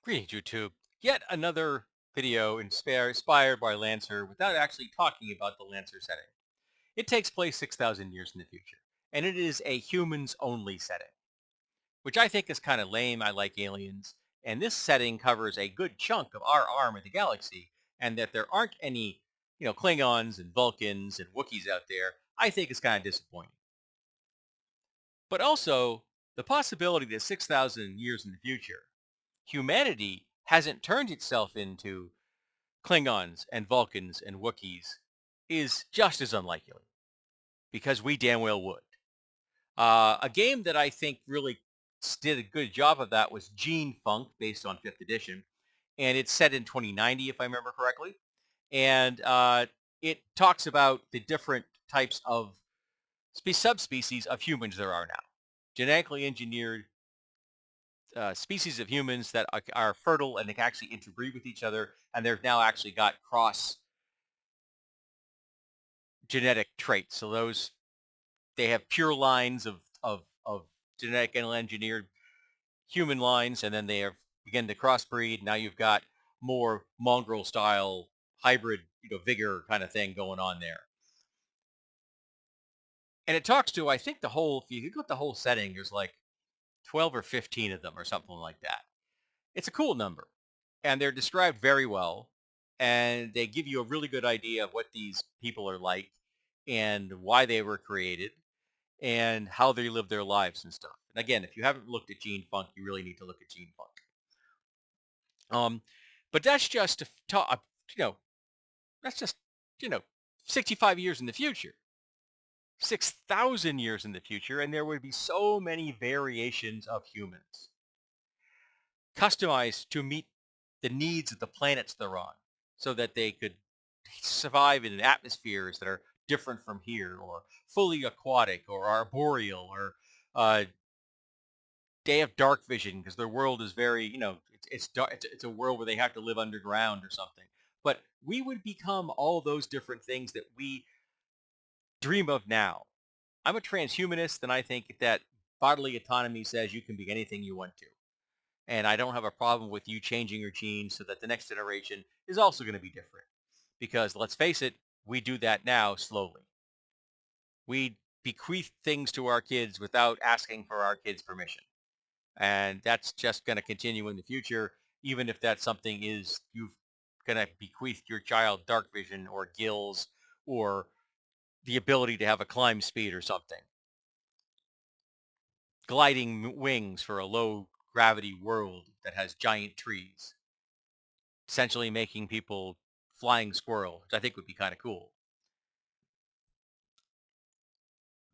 Greetings, YouTube. Yet another video inspired by Lancer without actually talking about the Lancer setting. It takes place 6,000 years in the future, and it is a humans-only setting, which I think is kind of lame. I like aliens, and this setting covers a good chunk of our arm of the galaxy, and that there aren't any, Klingons and Vulcans and Wookiees out there, I think is kind of disappointing. But also, the possibility that 6,000 years in the future, humanity hasn't turned itself into Klingons and Vulcans and Wookiees is just as unlikely because we damn well would. A game that I think really did a good job of that was Gene Funk, based on 5th edition, and it's set in 2090 if I remember correctly, and it talks about the different types of subspecies of humans there are now. Genetically engineered species of humans that are fertile and they can actually interbreed with each other, and they've now actually got cross genetic traits. So those they have pure lines of genetic and engineered human lines, and then they have begin to crossbreed. Now you've got more mongrel style hybrid, vigor kind of thing going on there. And it talks to, I think, the whole, if you look at the whole setting, there's like 12 or 15 of them or something like that. It's a cool number, and they're described very well, and they give you a really good idea of what these people are like and why they were created and how they live their lives and stuff. And again, if you haven't looked at Gene Funk, you really need to look at Gene Funk. Um, but that's just to talk, that's just, you know, 65 years in the future, 6,000 years in the future, and there would be so many variations of humans customized to meet the needs of the planets they're on so that they could survive in atmospheres that are different from here or fully aquatic or arboreal or uh, they have dark vision because their world is very, it's dark. It's a world where they have to live underground or something. But we would become all those different things that we dream of now. I'm a transhumanist, and I think that bodily autonomy says you can be anything you want to. And I don't have a problem with you changing your genes so that the next generation is also going to be different. Because let's face it, we do that now slowly. We bequeath things to our kids without asking for our kids' permission. And that's just going to continue in the future, even if that's something is you've going to bequeath your child dark vision or gills or the ability to have a climb speed or something, gliding wings for a low gravity world that has giant trees, essentially making people flying squirrels, which I think would be kind of cool.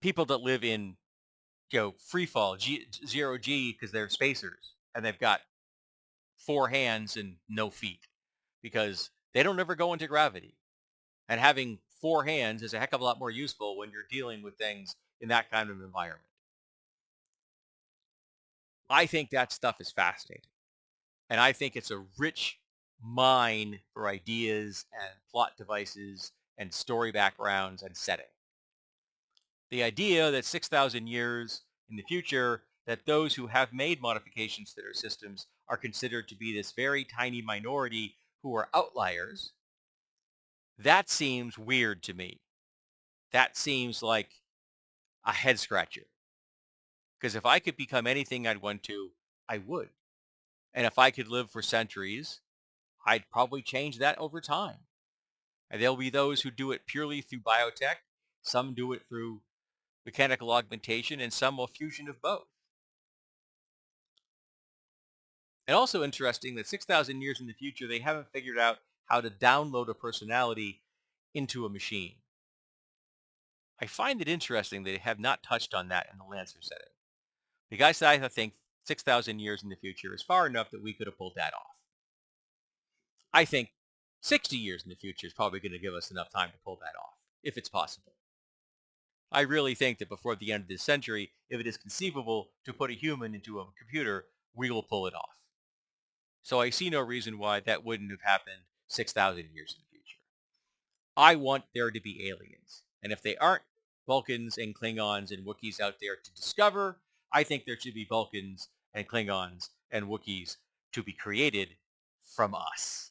People that live in, free fall, zero G, because they're spacers and they've got four hands and no feet because they don't ever go into gravity. And having four hands is a heck of a lot more useful when you're dealing with things in that kind of environment. I think that stuff is fascinating. And I think it's a rich mine for ideas and plot devices and story backgrounds and setting. The idea that 6,000 years in the future, that those who have made modifications to their systems are considered to be this very tiny minority who are outliers, that seems weird to me. That seems like a head scratcher. Because if I could become anything I'd want to, I would. And if I could live for centuries, I'd probably change that over time. And there'll be those who do it purely through biotech. Some do it through mechanical augmentation, and some will fusion of both. And also interesting that 6,000 years in the future, they haven't figured out how to download a personality into a machine. I find it interesting they have not touched on that in the Lancer setting. Because I think 6,000 years in the future is far enough that we could have pulled that off. I think 60 years in the future is probably going to give us enough time to pull that off, if it's possible. I really think that before the end of this century, if it is conceivable to put a human into a computer, we will pull it off. So I see no reason why that wouldn't have happened 6,000 years in the future. I want there to be aliens. And if they aren't Vulcans and Klingons and Wookiees out there to discover, I think there should be Vulcans and Klingons and Wookiees to be created from us.